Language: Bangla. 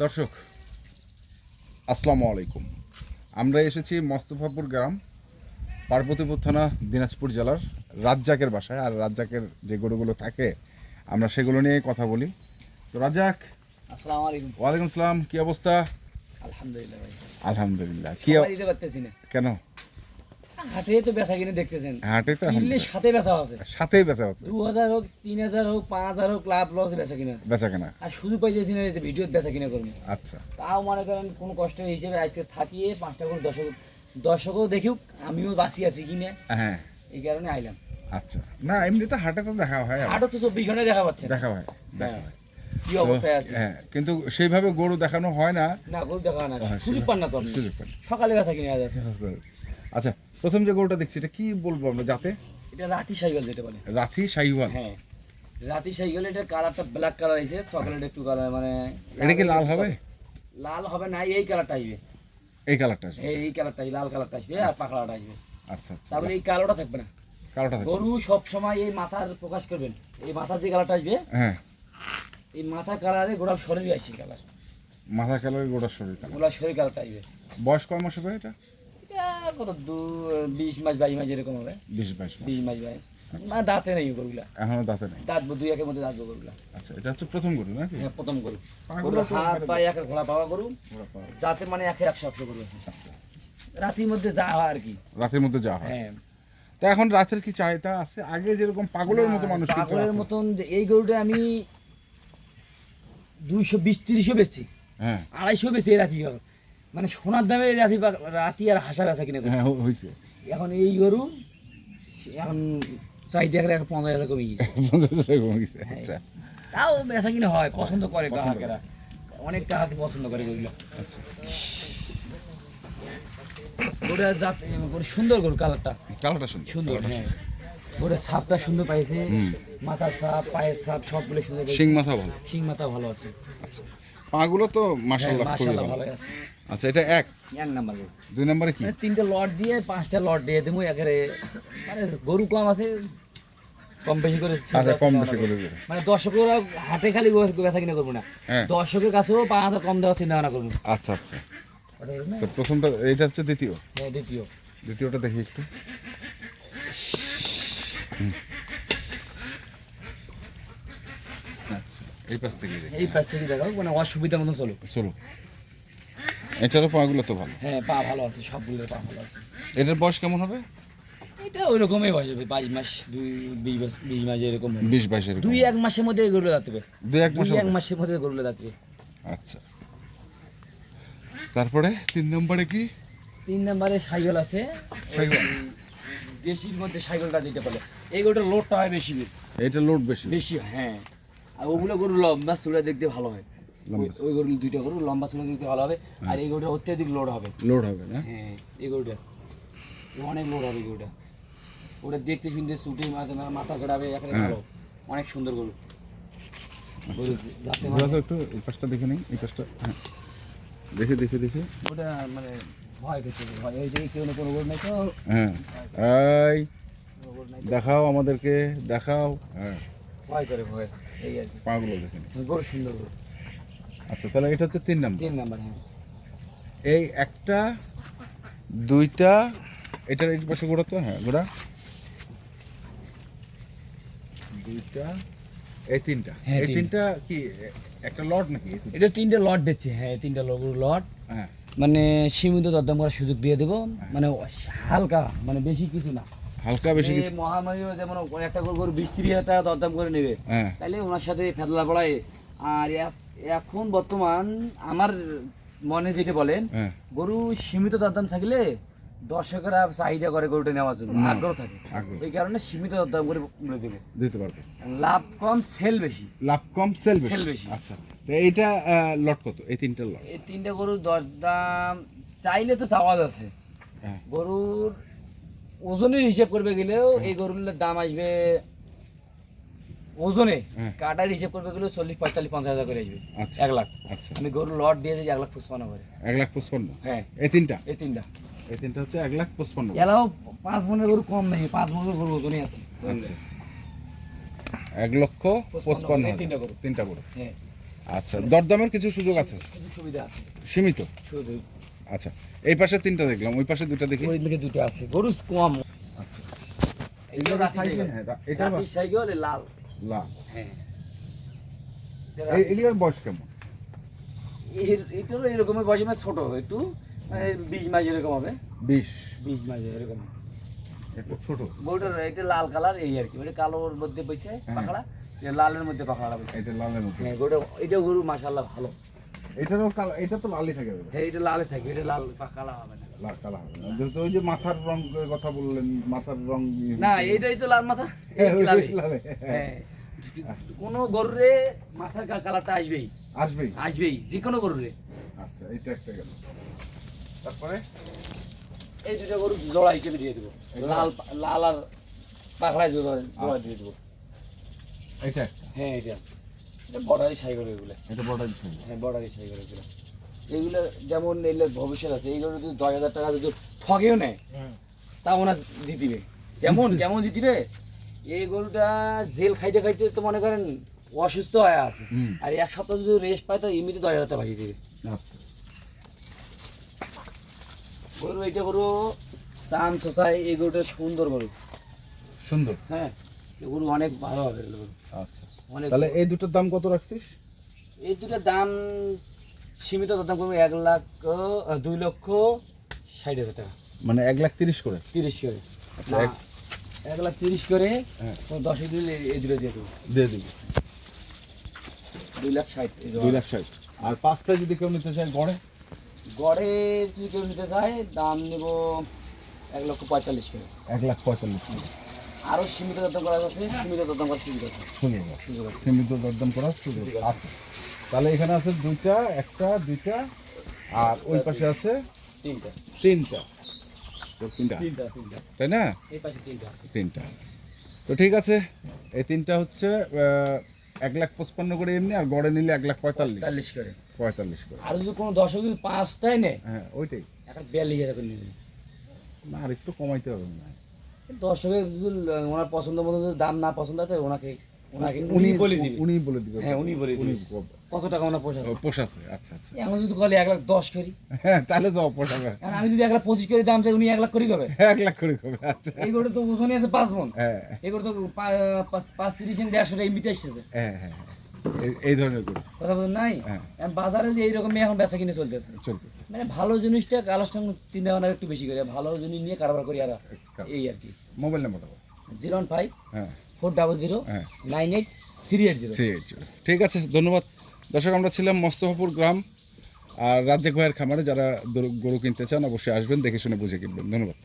দর্শক আসসালামু আলাইকুম। আমরা এসেছি মোস্তফাপুর গ্রাম, পার্বতীপুর থানা, দিনাজপুর জেলার রাজ্জাকের বাসায়। আর রাজ্জাকের যে গরুগুলো থাকে আমরা সেগুলো নিয়ে কথা বলি। তো রাজ্জাক, আসসালামু আলাইকুম। ওয়ালাইকুম সালাম, কি অবস্থা? আলহামদুলিল্লাহ ভাই। আলহামদুলিল্লাহ। কি সবাই দিতে পারতেছি না, কেন? হাটে তো বেচা কিনে দেখতেছেন, হাটে তো কিনলে সাথে বেচা আছে, সাথেই বেচা হচ্ছে, 2000 হোক 3000 হোক 5000 হোক লাভ লস বেচা কিনা আছে। বেচা কেনা। আর শুধু পাইতেছি না যে ভিডিও বেচা কিনা করবো। আচ্ছা, তাও মনে করেন কোনো কষ্টের হিসেবে আজকে থাকিয়ে 5টা করে দর্শকও দেখুক আমিও বাঁচি আছি কিনে, হ্যাঁ এই কারণে আইলাম। আচ্ছা, না এমনি তো হাটে তো দেখা হয়, হাটও তো 24 ঘন্টায় দেখা পাচ্ছে, দেখা হয়, দেখা হয়। কি অবস্থায় আছে। হ্যাঁ, কিন্তু সেইভাবে গরু দেখানো হয় না। না গরু দেখা না, হ্যাঁ, সুযোগ পান না তো আপনি। সুযোগ পান। সকালে বেচা কিনে আছে। আচ্ছা, প্রথম যে গরুটা দেখছি এটা কি বলবো আমরা, যাতে? এটা রাতি সাইকেল যেটা বলে। রাথি শাহিওয়াল। হ্যাঁ, রাতি সাইকেল। এটা কালারটা ব্ল্যাক কালার আছে, চকলেট একটু কালার, মানে এটা কি লাল হবে? লাল হবে না, এই কালারটা আসবে, এই কালারটা? এই কালারটা, লাল কালারটা আসবে আর পাকড়াটা আসবে। আচ্ছা আচ্ছা, তারপরে এই কালোটা থাকবে না। কালোটা থাকবে। গরু সব সময় এই মাথার প্রকাশ করবেন, এই মাথার যে কালারটা আসবে, হ্যাঁ, এই মাথা কালারে গোড়ার শরীরে আসছে কালার, মাথা কালার, গোড়ার শরীর কালার। গোড়ার শরীর কালারটা আসবে। বয়স কয় মাস হবে এটা? এটা কত 20 মাস 22 মাস এরকম হবে। 20-22 মাস। 20 মাস 22 না, দাঁতে নেই গরুগুলা, এখনো দাঁতে নেই। দাঁত 2-1 মধ্যে দাঁত গরুগুলা। আচ্ছা, এটা হচ্ছে প্রথম গরু নাকি? হ্যাঁ, প্রথম গরু। পাগুলো গরুর তো হাত একবারে পায়ে একের ঘোড়া পাওয়া গরু, ওরা পাওয়া। যাতে মানে 100 গরু আছে। রাতির মধ্যে যা হয় আর কি। রাতের মধ্যে যা হয়। হ্যাঁ, তা এখন রাতের কি চাহিদা আছে? আগে যেরকম পাগলের মতো মানুষ কিনতো, পাগলের রাতে। মতন যে এই গরুটা আমি 220-30 বেচছি, হ্যাঁ 250 বেচছি এই রাতি। মানে সোনার দামে এই রাতি আর হাসা বেচা কিনে করছি। হ্যাঁ, হয়েছে। এখন এই গরু এখন চাহিদা করে 50,000 কমে গেছে। 50,000 কমে গেছে। হ্যাঁ। আচ্ছা তাও বেচা কিনে হয়, পছন্দ করে পছন্দ করে। গ্রাহকেরা, অনেক গ্রাহক পছন্দ করে গরুগুলো। আচ্ছা, গরুটা জাত গরু সুন্দর, গরু কালারটা কালোটা সুন্দর। সুন্দর। হ্যাঁ, গরুর ছাপটা সুন্দর পাইছে, মাথার ছাপ, পায়ের ছাপ সবগুলো সুন্দর পাইছে। শিং মাথা ভালো। শিং মাথা ভালো আছে। আচ্ছা, পাগুলো তো মাশাআল্লাহ খুবই মাশাআল্লাহ ভালো। ভালো আছে। আচ্ছা, এটা এক নাম্বার গরু। 2 নম্বরে কি? মানে 3টে লট দিয়ে 5টা লট দিয়ে দেবো একেবারে। মানে গরু কম আছে, কম বেশি করে আচ্ছা, কম বেশি করে দেবে। মানে দর্শকরা হাটে খালি বেচা কিনা করবো না, হ্যাঁ। দর্শকের কাছেও 5,000 কম দেওয়ার চিন্তা ভাবনা করবো। আচ্ছা আচ্ছা, ওটা হলো না? তো প্রথমটা এইটা হচ্ছে দ্বিতীয়। হ্যাঁ, দ্বিতীয়। দ্বিতীয়টা দেখি একটু। আচ্ছা, এই পাশ থেকে দেখি। এই পাশ থেকে দেখাও, মানে অসুবিধার মতন চলো। চলো, এটারও পাগুলো তো ভালো। হ্যাঁ, পা ভালো আছে, সবগুলোর পা ভালো আছে। এটার বয়স কেমন হবে? এটা ওই রকমই বয়স হবে, 22 মাস 20 মাস এরকম হবে। 20-22 এর। 2-1 মাসের মধ্যে গরুলে দাঁতবে। 2-1 মাস 2-1 হবে? মাসের মধ্যে গরুলে দাঁতবে। আচ্ছা, তারপরে 3 নম্বরে কি? 3 নম্বরে সাইকেল আছে। সাইকেল? দেশির মধ্যে সাইকেলটা যেটা বলে, এই গরুটার লোডটা হয় বেশি এটা লোড বেশি। বেশি হয়। হ্যাঁ, আর ওগুলো গরু লম্বা চুলে দেখতে ভালো হয়। লম্বা। ওই গরু 2টা গরু লম্বা চুলে দেখতে ভালো হবে, আর এই গরুটা অত্যাধিক লোড হবে। লোড হবে না? হ্যাঁ, এই গরুটা অনেক লোড হবে। গরুটা ওটা দেখতে শুনতে ছুটে মাথা কাটাবে এখানে, ভালো, অনেক সুন্দর গরু। গরু যাতে ঘোরা তো একটু এই পাশটা দেখে নিই, এই পাশটা। হ্যাঁ, দেখে দেখে দেখে। ওটা মানে ভয় করছে, ভয় ওই যে কেউ না কোনো গরু নাই তো, হ্যাঁ, এই কোনো গরু নাই, দেখাও আমাদেরকে, দেখাও। হ্যাঁ, ভয় করে, ভয়, এই আর কি। পাগুলো দেখে নিই। গরু সুন্দর গরু। আচ্ছা, তাহলে এটা হচ্ছে 3 নম্বর। 3 নাম্বার। হ্যাঁ, এই একটা, 2টা, এটার এই পাশে ঘোরা তো। হ্যাঁ, ঘোরা। 2টা, এই 3টা। হ্যাঁ, এই 3টা। 3টা কি একটা লট নাকি? এটা 3টে লট দিচ্ছে। হ্যাঁ, 3টা গরু লট, হ্যাঁ, মানে সীমিত দরদাম করার সুযোগ দিয়ে দেবো। মানে হালকা, মানে বেশি কিছু না। হালকা বেশি কিছু। মহামারীও যেমন একটা গরু 20-30 হাজার টাকা দরদাম করে নেবে, হ্যাঁ, তাহলে ওনার সাথে ফেদলা পড়ায়। আর এখন বর্তমান আমার মনে যেটা বলেন, হ্যাঁ, গরু সীমিত দরদাম থাকলে দর্শকেরা চাহিদা করে গরুটা নেওয়ার জন্য, আগ্রহ থাকে। আগ্রহ। ওই কারণে সীমিত দরদাম করে বলে দেবে। দিতে পারবে। লাভ কম, সেল বেশি। লাভ কম, সেল বেশি। সেল বেশি। আচ্ছা, তো এইটা লট কত? এই 3টা লট? এই 3টে গরুর দরদাম চাইলে তো চাওয়া আছে। হ্যাঁ, গরুর ওজনের হিসাব করবে গেলেও এই গরুগুলোর দাম আসবে ওজনে, হ্যাঁ। কাটার হিসাব করবে গেলেও 40-45-50 হাজার করে আসবে। আচ্ছা। 1 লাখ। আচ্ছা, আমি গরুর লট দিয়ে দিই 1,55,000 করে। 1,55,000। হ্যাঁ, এই 3টা? এই 3টা। এই 3টা হচ্ছে 1,55,000। এলাও 5 মনের গরু কম নেই, 5 মনের গরু ওজনে আছে। আচ্ছা, 1,55,000। এই 3টা গরু। 3টা গরু। হ্যাঁ, আচ্ছা, দরদামের কিছু সুযোগ আছে? কিছু সুবিধা আছে, সীমিত। শুধু আচ্ছা, এই পাশে 3টা দেখলাম, ওই পাশে 2টা দেখি। ওই দিকে দুটো আছে, গরু কম। এগুলো সাইকেল, হ্যাঁ, এটা রাতির সাইকেল লাল। লাল। হ্যাঁ, এগুলোর বয়স কেমন? এটারও এরকমের বয়স মানে ছোট একটু, মানে 20 মাস এরকম হবে, 20 মাস এরকম। একটু ছোট। গরুটার এটা লাল কালার, এই আর কি, মানে কালোর মধ্যে বইছে পাখড়া, এটা লালের মধ্যে পাখড়া বইছে। এটা লালের মধ্যে। হ্যাঁ, গরুটা এটা গরু মাশাআল্লাহ ভালো। এটারও কালো, এটা তো লালই থাকে। হ্যাঁ, এটা লালে থাকে, এটা লাল কালা হবে না। লাল কালো হবে না। যেহেতু ওই যে মাথার রঙের কথা বললেন, মাথার রং না, এটাই তো লাল মাথা, হ্যাঁ, এই ওই লালে। লালে। হ্যাঁ, কোন গরুরে মাথার কালারটা আসবেই, আসবেই। যে কোনো গরুরে। আচ্ছা, এটা একটা গেল। তারপরে এই দুটো গরু জোড়া হিসেবে দিয়ে দেবো, লাল লাল আর পাখড়ায় জোড়া দিয়ে দেবো। এটা একটা। হ্যাঁ, এটা বর্ডারি সাইকেল এগুলো। এটা বড় বিষয়। হ্যাঁ, বর্ডারি সাইকেল এগুলো। এইগুলো যেমন এগুলো ভবিষ্যৎ আছে, এইগুলো যদি 10,000 টাকা যদি ঠগেও নেয়, তা ওনার জিতিবে। কেমন জিতিবে, এই গরুটা জেল খাইতে খাইতে তো মনে করেন অসুস্থ হয়ে আছে, আর 1 সপ্তাহ যদি রেস্ট পায় তো এমনিতে 10,000 টাকা ভাগিয়ে দেবে। আচ্ছা, গরু এইটা গরু চান সোসাই, এই গরুটা সুন্দর গরু। সুন্দর। হ্যাঁ, এই গরু অনেক ভালো হবে এগুলো গরু, আচ্ছা, অনেক। তাহলে এই দুটোর দাম কত রাখছিস? এই দুটোর দাম সীমিত দাম করবো 2,60,000 টাকা, মানে 1,30,000 করে। 30 করে। আচ্ছা, না, 1,30,000 করে। হ্যাঁ, 10 দিলে এই দুটো দিয়ে দেবো, দিয়ে দিবি। 2,60,000। 2,60,000। আর 5টা যদি কেউ নিতে চায় গড়ে? গড়ে যদি কেউ নিতে চায় দাম নেব 1,45,000 করে। 1,45,000। আরও সীমিত দরদাম করা আছে, সীমিত দরদাম করার সুযোগ আছে। সুযোগ আছে। সীমিত দরদাম করার সুযোগ আছে। তাহলে এখানে আছে 2টা, 1টা, 2টা, আর ওই পাশে আছে 3টা। 3টা। তো 3টা, তাই না? এই পাশে 3টা আছে। 3টা। তো ঠিক আছে, এই 3টা হচ্ছে 1,55,000 করে এমনি, আর গড়ে নিলে 1,45,000। 40 করে। 45 করে। আর যদি কোনো দর্শক যদি 5টাই নেয়, হ্যাঁ, ওইটাই। এখন 42,000 করে নেবে। না, আর একটু কমাইতে হবে না। দর্শকের যদি ওনার পছন্দ মতো যদি দাম না পছন্দ হয়, ওনাকে উনি বলে দিবে। উনি বলে দিবে। হ্যাঁ, উনি বলে দিবে কত টাকা ওনার পয়সা আছে। পোষাছে। আচ্ছা, আচ্ছা। এখন যদি বলে 1,10,000 করি, হ্যাঁ, তাহলে তো পোষাবে। কারণ আমি যদি 1,25,000 করে দাম চাই, উনি 1,00,000 করি কবে? 1,00,000 করে হবে। আচ্ছা, এই গরু তো ওজনই আছে 5 মণ। হ্যাঁ, এগুলো তো 5-30 150 এমনিতে আসছে। হ্যাঁ, হ্যাঁ, এই ধরনের গরু কথা বলেন নাই? হ্যাঁ। এখন বাজারে যে এইরকমই এখন বেচা কিনে চলতেছে, চলতেছে। মানে ভালো জিনিসটা কালেকশন চিন্তা ভাবনা একটু বেশি করে ভালো জিনিস নিয়ে কারবার করি, আর এই আর কি। মোবাইল নাম্বারটা বল। 015 হ্যাঁ, 400 হ্যাঁ, 98 380। 380। ঠিক আছে, ধন্যবাদ। দর্শক, আমরা ছিলাম মোস্তফাপুর গ্রাম আর রাজ্জাক ভাইয়ের খামারে। যারা গরু কিনতে চান অবশ্যই আসবেন, দেখে শুনে বুঝে কিনবেন। ধন্যবাদ।